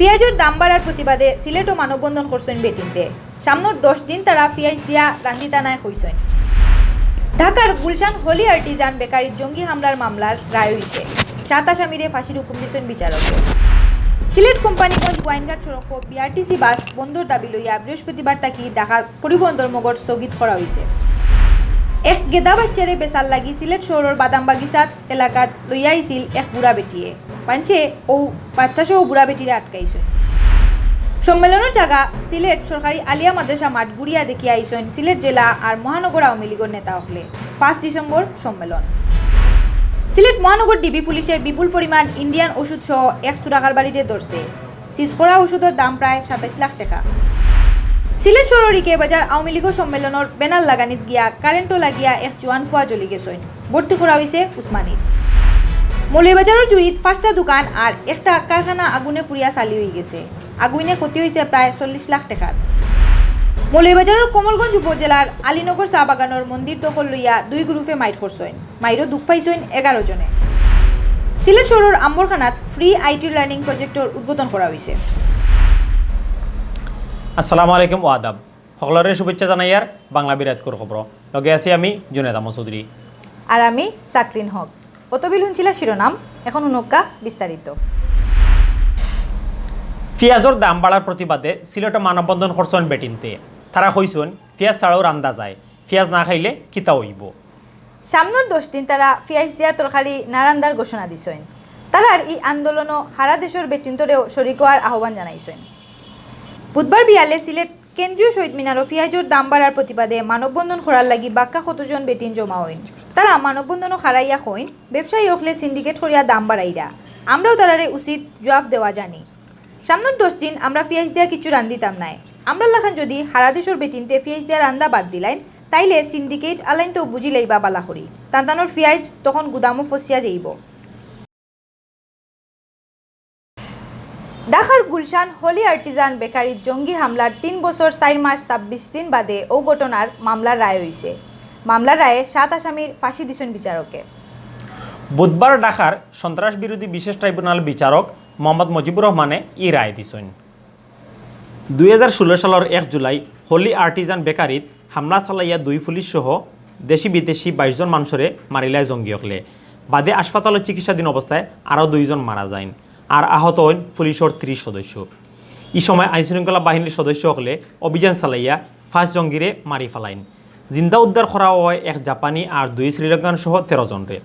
পেঁয়াজের দাম বাড়ার প্রতিবাদে সিলেটও মানববন্ধন করছেন বেটিনতে। সামনের 10 দিন তারা পেঁয়াজ দিয়া রান্দিতানায় হইছেন। ঢাকার গুলশান হলি আর্টিজান বেকারির জঙ্গি হামলার মামলার রায় হইছে। 7 আসামিরে ফাঁসির হুকুম দিয়েছেন বিচারকে। সিলেট কোম্পানিগঞ্জ গোয়াইনঘাট সড়ক বিআরটিসি বাস বন্ধর দাবি লইয়া বৃহস্পতিবার তাকি ঢাকা পরিবহন ধর্মঘট স্থগিত করা হয়েছে। এক গেদা বাচ্চারে বেচার লাগি সিলেট শহরের বাদাম বাগিচাত এলাকাত লইয়া আইছিল এক বুড়া বেটিয়ে। পাঞ্চে ও বাচ্চা সহ বুড়া বেটিরে আটকাইছে। সম্মেলনের জায়গা সিলেট সরকারি আলিয়া মাদ্রাসা মাঠ ঘুরিয়া দেখিয়া আইছেন সিলেট জেলা আর মহানগর আওয়ামী লীগের নেতা হলে। 5 ডিসেম্বর সম্মেলন। সিলেট মহানগর ডিবি পুলিশে বিপুল পরিমাণ ইন্ডিয়ান ওষুধ সহ এক চোরাকার বাড়িতে ধরছে। সিজ করা ওষুধের দাম প্রায় 27 লাখ টাকা। সিলেট শহরিকে বাজার আওয়ামী লীগের সম্মেলনের ব্যানার লাগানিত গিয়া কারেন্টও লাগিয়া এক জোয়ান ফুয়া জ্বলি গেছেন। ভর্তি করা হয়েছে উসমানীত। মৌলভীবাজারের জুড়িত 5টা দোকান আর একটা কারখানা আগুনে ফুরিয়া চালি হয়ে গেছে। আগুনে ক্ষতি হয়েছে প্রায় 40 লাখ টাকার। মৌলভীবাজারের কমলগঞ্জ উপজেলার আলীনগর চা বাগানের মন্দির দখল লইয়া 2 গ্রুপে মাইর করছেন। মাইরও দুঃখ পাইছেন 11 জনে। সিলেট শহরের আম্বরখানাত ফ্রি আইটি লার্নিং প্রজেক্টর উদ্বোধন করা হয়েছে। আসসালামু আলাইকুম ওয়াদাব সকলরে শুভেচ্ছা জানাই আর বাংলা বিরাজকর খবর লগে আছি আমি জুনেদ আহমদ চৌধুরী আর আমি সাকলিন হক। অতবিল হুনছিলা শিরোনাম, এখন উনক্কা বিস্তারিত। পেঁয়াজের দাম বাড়ার প্রতিবাদে সিলেটে মানববন্ধন করছেন বেটিনতে। তারা কইছেন পেঁয়াজ ছাড়াও রান্দা যায়, পেঁয়াজ না খাইলে কিতা হইব। সামনের 10 দিন তারা পেঁয়াজ দিয়া তরকারি না রান্দার ঘোষণা দিছেন। তারার এই আন্দোলনও সারা দেশের বেটিনতরেও শরিক হওয়ার আহ্বান জানাইছেন। বুধবার বিয়ালে সিলেট কেন্দ্রীয় শহীদ মিনারও পেঁয়াজের দাম বাড়ার প্রতিবাদে মানববন্ধন করার লাগি বাক্কা 100 জন বেটিন জমা হইন। তারা মানববন্ধনও হারাইয়া হইন ব্যবসায়ী হলে সিন্ডিকেট করিয়া দাম বাড়াইরা। আমরাও তারারে উচিত জবাব দেওয়া জানি। সামনের 10 দিন আমরা পেঁয়াজ দিয়া কিছু রান্দিতাম নাই। আমরা লাখান যদি সারা দেশের বেটিনতে পেঁয়াজ দিয়া রান্দা বাদ দিলাইন তাইলে সিন্ডিকেট আলাইন তো বুঝি লাইবা বালা করি। তান্তানোর পেঁয়াজ তখন গুদামও ফসিয়া যাইব। ঢাকার গুলশান হলি আর্টিজান বেকারির জঙ্গি হামলার 3 বছর 4 মাস 26 দিন বাদে ও ঘটনার মামলার রায় হয়েছে। মামলার রায়ে 7 আসামির ফাঁসি দিছেন বিচারকে। বুধবার ঢাকার সন্ত্রাস বিরোধী বিশেষ ট্রাইব্যুনাল বিচারক মোহাম্মদ মুজিবুর রহমানে এই রায় দিছেন। 2016 সালের 1 জুলাই হলি আর্টিজান বেকারিত হামলা চালাইয়া 2 পুলিশ সহ দেশি বিদেশি 22 জন মানুষরে মারিলায় জঙ্গি হলে। বাদে হাসপাতালের চিকিৎসাধীন অবস্থায় আরও 2 জন মারা যায় আর আহত হন পুলিশের 30 সদস্য। এই সময় আইনশৃঙ্খলা বাহিনীর সদস্য হলে অভিযান চালাইয়া 5 জঙ্গিরে মারি ফেলাইন। জিন্দা উদ্ধার করা হয় এক জাপানি আর 2 শ্রীলঙ্কান সহ 13 জনরে।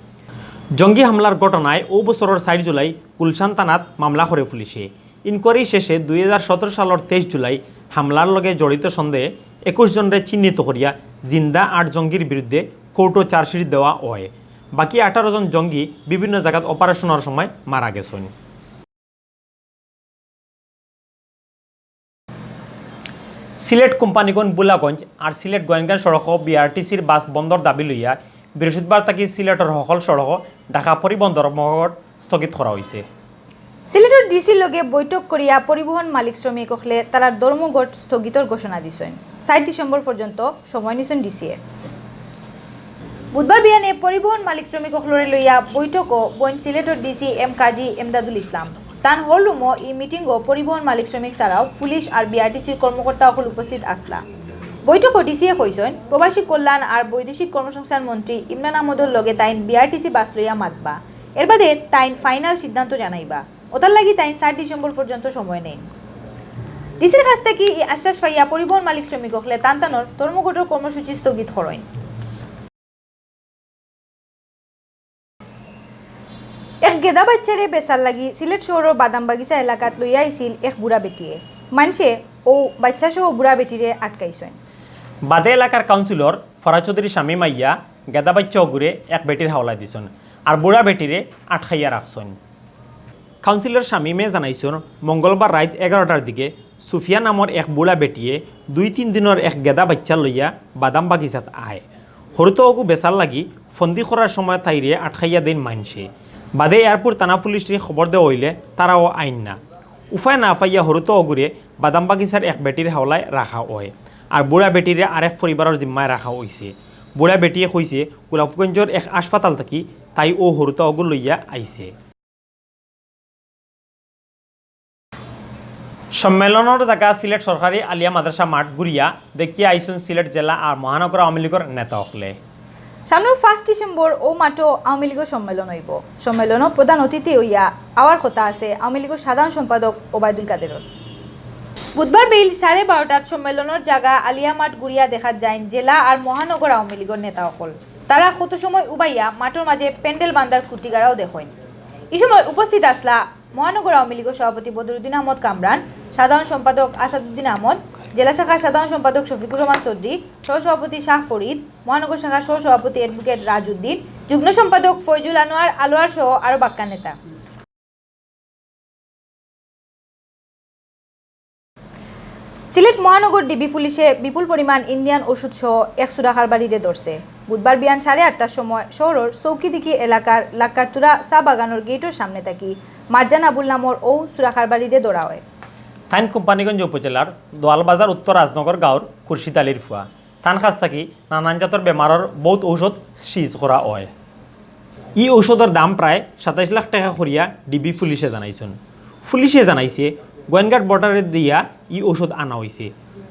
জঙ্গি হামলার ঘটনায় ও বছরের 4 জুলাই গুলশান থানাত মামলা করে পুলিশে। ইনকোয়ারি শেষে 2017 সালের 23 জুলাই হামলার লগে জড়িত সন্দেহে 21 জনরে চিহ্নিত করিয়া জিন্দা 8 জঙ্গির বিরুদ্ধে কোর্টও চার্জশিট দেওয়া হয়। বাকি 18 জন জঙ্গি বিভিন্ন জায়গাত অপারেশনের সময় মারা গেছেন। সিলেট কোম্পানিগঞ্জ বুলাগঞ্জ আর সিলেট গোয়েনঘাট সড়ক বিআরটিসির বাস বন্দর দাবি লইয়া বৃহস্পতিবার তাকি সিলেটের সকল সড়ক ঢাকা পরিবহন ধর্মঘট স্থগিত করা হয়েছে। সিলেটের ডিসির লগে বৈঠক করিয়া পরিবহন মালিক শ্রমিক হলে তারা ধর্মঘট স্থগিতর ঘোষণা দিছেন। 7 ডিসেম্বর পর্যন্ত সময় নিছেন ডিসিএ। বুধবার বিয়ানে পরিবহন মালিক শ্রমিক হলরে লইয়া বৈঠকও বইন সিলেটের ডিসি এম কাজী এমদাদুল ইসলাম। তান হলরুমও এই মিটিংও পরিবহন মালিক শ্রমিক ছাড়াও পুলিশ আর বিআরটিসির কর্মকর্তা হল উপস্থিত আসলা। বৈঠকও ডিসিএ কইছেন প্রবাসী কল্যাণ আর বৈদেশিক কর্মসংস্থান মন্ত্রী ইমরান আহমদের লগে তাইন বিআরটিসি বাস লইয়া মাতবা। এর বাদে তাইন ফাইনাল সিদ্ধান্ত জানাইবা। ওতার লাগি তাইন 7 ডিসেম্বর পর্যন্ত সময় নেন। ডিসির কাছ থেকে এই আশ্বাস পাইয়া পরিবহন মালিক শ্রমিক হলে তানতানোর ধর্মঘটের কর্মসূচি স্থগিত করেন। এক গেদা বাচ্চারে বেচার লাগি সিলেট শহরের বাদাম বাগিচা এলাকাত লইয়া আইছিল এক বুড়া বেটিয়ে। মানুষে ও বাচ্চা সহ বুড়া বেটিরে আটকাইছেন। বাদে এলাকার কাউন্সিলর ফরাজ চৌধুরী স্বামী মাইয়া গেদা বাচ্চা অগুরে এক বেটির হাওলায় দিছেন আর বুড়া বেটিরে আটকাইয়া রাখছেন। কাউন্সিলর শামীমে জানাইছেন মঙ্গলবার রাত 11টার দিকে সুফিয়া নামৰ এক বুড়া বেটিয়ে 2-3 দিনের এক গেদা বাচ্চা লইয়া বাদাম বাগিচাত আয়। হরুত অগু বেচার লাগি ফন্দি করার সময় তাইরে আটকাইয়া দেন মানছে। বাদে এয়ারপোর্ট থানা পুলিশে খবর দেওয়া হইলে তারাও আইন না। উপায় না পাইয়া হরুত অগুরে বাদাম বাগিচার এক বেটির হাওলায় রাখা হয় আর বুড়া বেটিরে আরেক পরিবারের জিম্মায় রাখা হয়েছে। বুড়া বেটিয়ে কইছে গোলাপগঞ্জের এক হাসপাতাল থাকি তাই ও হরুত অগু লইয়া আইছে। সম্মেলনের জায়গা সিলেট সরকারি আলিয়া মাদ্রাসা মাঠ ঘুরিয়া দেখিয়া আইসুন সিলেট জেলা আর মহানগর আওয়ামী লীগের নেতা হলে। সামনের 1 ডিসেম্বর ও মাঠও আওয়ামী লীগের সম্মেলন হইব। সম্মেলনও প্রধান অতিথি হইয়া আওয়ার কথা আছে আওয়ামী লীগের সাধারণ সম্পাদক ওবায়দুল কাদেরর। বুধবার বিল 12:30টাত সম্মেলনের জায়গা আলিয়া মাঠ ঘুরিয়া দেখা যায় জেলা আর মহানগর আওয়ামী লীগের নেতা হল। তারা কত সময় উবাইয়া মাঠের মাঝে প্যান্ডেল বান্ধার খুঁটিগাড়াও দেখেন। এই সময় উপস্থিত আসলা মহানগর আওয়ামী লীগের সভাপতি বদরুদ্দিন আহমদ কামরান, সাধারণ সম্পাদক আসাদুদ্দিন আহমদ, জেলা শাখার সাধারণ সম্পাদক শফিকুর রহমান চৌধুরী, সহসভাপতি শাহ ফরিদ, মহানগর শাখার সহসভাপতি অ্যাডভোকেট রাজউদ্দিন, যুগ্ম সম্পাদক ফয়জুল আনোয়ার আলোয়ার সহ আরও বাক্কা নেতা। সিলেট মহানগর ডিবি পুলিশে বিপুল পরিমাণ ইন্ডিয়ান ওষুধ সহ 1 সুরা কারবারিরে ধরছে। বুধবার বিয়ান 8:30টার সময় শহরের চৌকিদিঘি এলাকার লাক্কারতুরা চা বাগানোর গেটের সামনে থাকি মারজান আবুল নামর ও সুরা কারবারিরে ধরা হয়। থাইন কোম্পানিগঞ্জ উপজেলার দোয়ালবাজার উত্তর রাজনগর গাঁৱৰ খুরশিদ আলীর ফুয়া থান কাছ থাকি নানান জাতর বেমাৰৰ বহুত ঔষধ সিজ করা হয়। ই ঔষধের দাম প্রায় 27 লাখ টাকা করিয়া ডিবি পুলিশে জানাইছেন। পুলিশে জানাইছে গোয়েনঘাট বর্ডারে দিয়া ই ঔষধ আনা হয়েছে।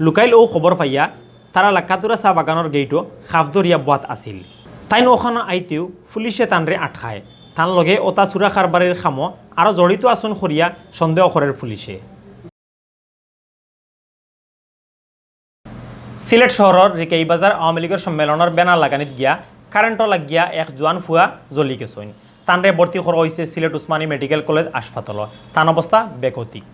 লোকাইল ও খবর পাইয়া তারা লাক্কাতুরা চা বাগানোর গেইটও খাফ ধরিয়া বাত আছিল। তাইন ওখানে আইতেও পুলিশে তানরে আটকায়। তার লগে ওটা চুরা কারবারের খামো আরও জড়িত আসন করিয়া সন্দেহ করের পুলিশে। সিলেট শহরের রিকাইবাজার আওয়ামী লীগের সম্মেলনের ব্যানার লাগানিত গিয়া কারেন্টও লাগিয়া এক জোয়ান ফুয়া জ্বলি গেছেন। তানরে ভর্তি করা হয়েছে সিলেট উসমানী মেডিকেল কলেজ হাসপাতাল। তান অবস্থা বেকতিক।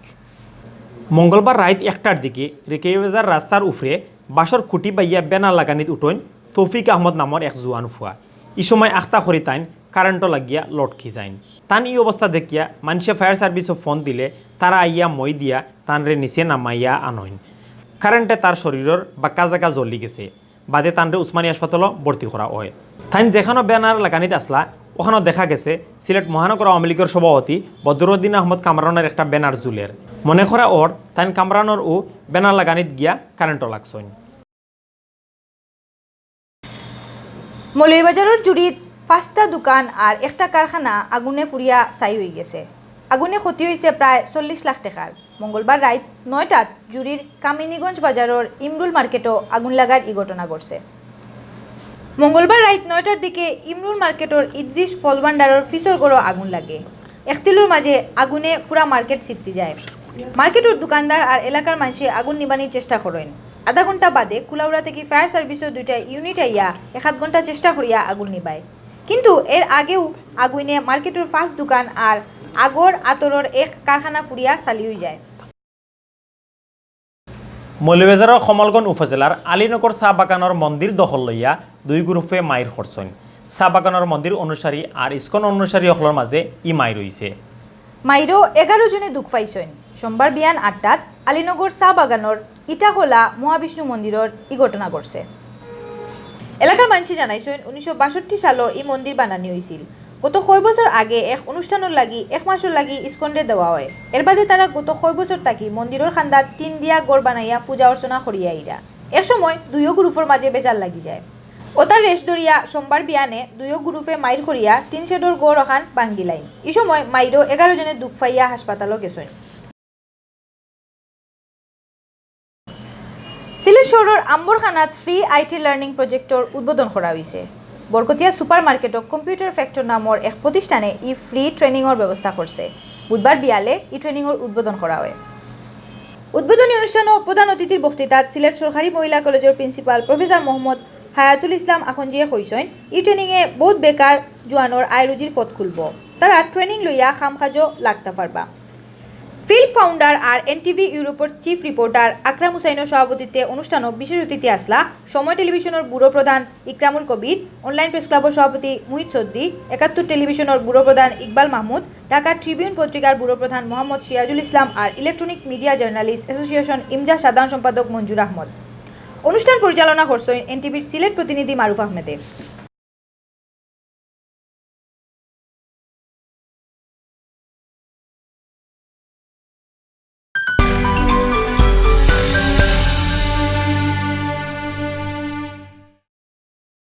মঙ্গলবার রাত 1টার দিকে রিকাইবাজার রাস্তার উপরে বাসর খুঁটি বাইয়া ব্যানার লাগানিত উঠেন তৌফিক আহমদ নামের এক জোয়ান ফুয়া। এই সময় আখতা করি তাইন কারেন্টও লাগিয়া লটকি যাইন। তান এই অবস্থা দেখিয়া মানুষে ফায়ার সার্ভিসও ফোন দিলে তারা আইয়া মই দিয়া তানরে নিচে নামাইয়া আনইন। কারেন্টে তার শরীরের বাক্কা জায়গা জ্বলি গেছে। বাদে তানরে উসমানী হাসপাতালও ভর্তি করা হয়। তাইন যেখানে ব্যানার লাগানিত আসলা ওখানেও দেখা গেছে সিলেট মহানগর আওয়ামী লীগের সভাপতি বদরুদ্দিন আহমদ কামরানের একটা ব্যানার জুলের। মনে করা ওর তাইন কামরানোর ও ব্যানার লাগানিত গিয়া কারেন্টও লাগছেন। মৌলভীবাজারের জুড়িত 5টা দোকান আর একটা কারখানা আগুনে ফুরিয়া ছাই হয়ে গেছে। আগুনে ক্ষতি হয়েছে প্রায় 40 লাখ টাকার। মঙ্গলবার রাত 9টাত জুড়ির কামিনীগঞ্জ বাজারের ইমরুল মার্কেটও আগুন লাগার এই ঘটনা ঘটছে। মঙ্গলবার রাত 9টার দিকে ইমরুল মার্কেটের ইদ্রিস ফলভান্ডারের ফিসর গড়ো আগুন লাগে। একতিলুর মাঝে আগুনে পুরা মার্কেট ছিটতে যায়। মার্কেটের দোকানদার আর এলাকার মানুষে আগুন নিবানির চেষ্টা করেন। আধা ঘন্টা বাদে কুলাউড়া থেকে ফায়ার সার্ভিসের 2টা ইউনিট আইয়া 1 ঘন্টা চেষ্টা করিয়া আগুন নিবায়। কিন্তু এর আগেও আগুনে মার্কেটের 5 দোকান আর আগর আতরের এক কারখানা ফুরিয়া চালি হয়ে যায়। মৌলভীবাজারের কমলগঞ্জ উপজেলার আলীনগর চা বাগানের মন্দির দখল লইয়া 2 গ্রুপে মাইর করছেন। চা বাগানের মন্দির অনুসারী আর ইস্কন অনুসারী সকলের মাঝে ই মাইর হয়েছে। মাইরও 11 জনে দুঃখ পাইছেন। সোমবার বিয়ান 8টাত আলীনগর চা বাগানের ইটাখোলা মহাবিষ্ণু মন্দিরের এই ঘটনা ঘটছে। এলাকার মানুষ জানাইছেন 1962 সালে এই মন্দির বানানি হয়েছিল। গত 6 বছর আগে এক অনুষ্ঠানের লাগি 1 মাসের লাগি ইস্কন্ডে দেওয়া হয়। এর বাদে তারা গত 6 বছর থাকি মন্দিরের খান্দাত টিন দিয়া গড় বানাইয়া পূজা অর্চনা করিয়া ইরা। এক সময় 2 গ্রুপের মাঝে বেজাল লাগি যায়। ওতার রেশ ধরিয়া সোমবার বিয়ানে 2 গ্রুপে মাইর করিয়া টিন শেডর গড় ওখান ভাঙ্গি লাইন। এই সময় মাইরও 11 জনে দুঃখ পাইয়া হাসপাতালও গেছেন। সিলেট শহরের আম্বরখানাত ফ্রি আইটি লার্নিং প্রজেক্টর উদ্বোধন করা হয়েছে। বরকতিয়া সুপার মার্কেটক কম্পিউটার ফ্যাক্টর নামের এক প্রতিষ্ঠানে ই ফ্রি ট্রেনিংয়ের ব্যবস্থা করছে। বুধবার বিয়ালে ই ট্রেনিংয়ের উদ্বোধন করা হয়। উদ্বোধনী অনুষ্ঠানে প্রধান অতিথির বক্তৃতাত সিলেট সরকারি মহিলা কলেজের প্রিন্সিপাল প্রফেসর মোহাম্মদ হায়াতুল ইসলাম আখঞ্জিয়ে কইছেন ই ট্রেনিংয়ে বহুত বেকার জোয়ানোর আয় রুজির পথ খুলব। তারা ট্রেনিং লইয়া খামখাজো লাগতে পারবা। ফিল্ড ফাউন্ডার আর এনটিভি ইউরোপের চিফ রিপোর্টার আকরাম হুসাইনের সভাপতিত্বে অনুষ্ঠানও বিশেষ অতিথি আসলা সময় টেলিভিশনের ব্যুরো প্রধান ইকরামুল কবির, অনলাইন প্রেস ক্লাবের সভাপতি মুহিত চৌধুরী, 71 টেলিভিশনের ব্যুরো প্রধান ইকবাল মাহমুদ, ঢাকা ট্রিবিউন পত্রিকার ব্যুরো প্রধান মোহাম্মদ সিরাজুল ইসলাম আর ইলেকট্রনিক মিডিয়া জার্নালিস্ট অ্যাসোসিয়েশন ইমজা সাধারণ সম্পাদক মঞ্জুর আহমদ। অনুষ্ঠান পরিচালনা করছেন এনটিভির সিলেট প্রতিনিধি মারুফ আহমেদে।